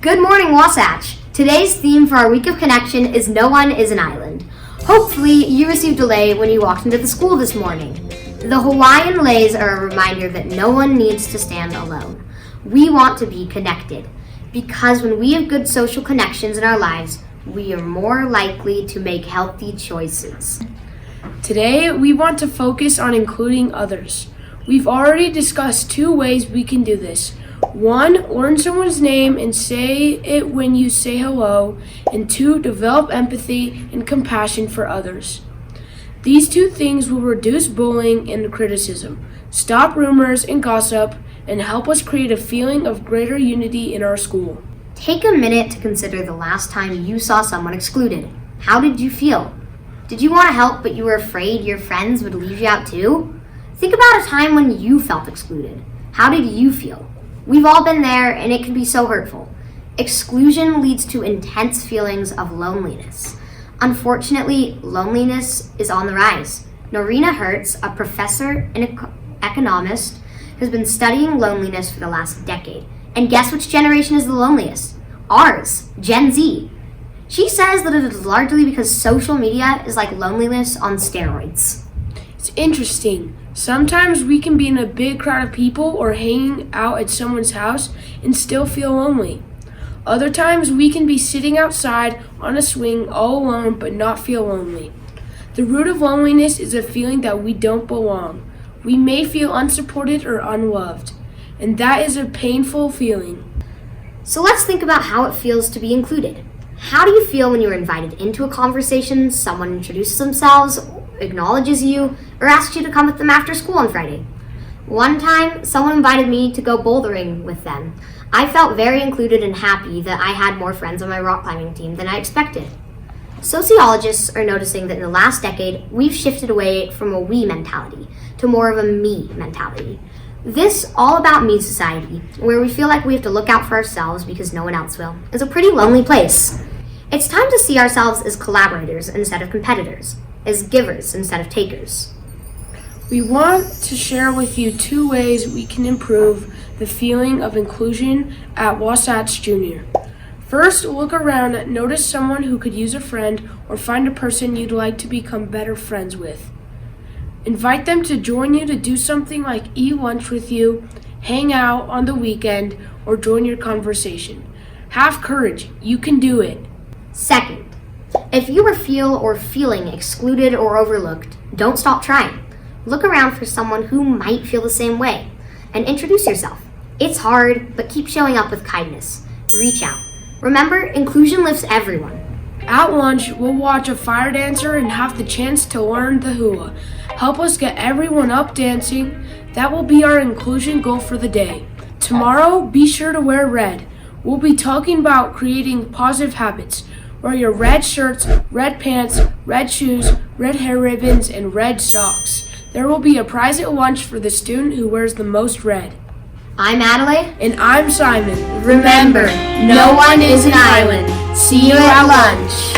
Good morning, Wasatch. Today's theme for our week of connection is No One is an Island. Hopefully, you received a lei when you walked into the school this morning. The Hawaiian leis are a reminder that no one needs to stand alone. We want to be connected because when we have good social connections in our lives, we are more likely to make healthy choices. Today, we want to focus on including others. We've already discussed 2 ways we can do this. 1, learn someone's name and say it when you say hello. And 2, develop empathy and compassion for others. These 2 things will reduce bullying and criticism, stop rumors and gossip, and help us create a feeling of greater unity in our school. Take a minute to consider the last time you saw someone excluded. How did you feel? Did you want to help but you were afraid your friends would leave you out too? Think about a time when you felt excluded. How did you feel? We've all been there, and it can be so hurtful. Exclusion leads to intense feelings of loneliness. Unfortunately, loneliness is on the rise. Norina Hertz, a professor and economist, has been studying loneliness for the last decade. And guess which generation is the loneliest? Ours, Gen Z. She says that it is largely because social media is like loneliness on steroids. It's interesting. Sometimes we can be in a big crowd of people or hanging out at someone's house and still feel lonely. Other times we can be sitting outside on a swing all alone but not feel lonely. The root of loneliness is a feeling that we don't belong. We may feel unsupported or unloved, and that is a painful feeling. So let's think about how it feels to be included. How do you feel when you're invited into a conversation, someone introduces themselves, acknowledges you, or asks you to come with them after school on Friday? One time, someone invited me to go bouldering with them. I felt very included and happy that I had more friends on my rock climbing team than I expected. Sociologists are noticing that in the last decade, we've shifted away from a we mentality to more of a me mentality. This all about me society, where we feel like we have to look out for ourselves because no one else will, is a pretty lonely place. It's time to see ourselves as collaborators instead of competitors, as givers instead of takers. We want to share with you 2 ways we can improve the feeling of inclusion at Wasatch Junior. First, look around, notice someone who could use a friend, or find a person you'd like to become better friends with. Invite them to join you to do something like eat lunch with you, hang out on the weekend, or join your conversation. Have courage, you can do it. Second, if you are feeling excluded or overlooked, don't stop trying. Look around for someone who might feel the same way and introduce yourself. It's hard, but keep showing up with kindness. Reach out. Remember, inclusion lifts everyone. At lunch, we'll watch a fire dancer and have the chance to learn the hula. Help us get everyone up dancing. That will be our inclusion goal for the day. Tomorrow, be sure to wear red. We'll be talking about creating positive habits. Wear your red shirts, red pants, red shoes, red hair ribbons, and red socks. There will be a prize at lunch for the student who wears the most red. I'm Adelaide. And I'm Simon. Remember, no one is an island. See you at lunch.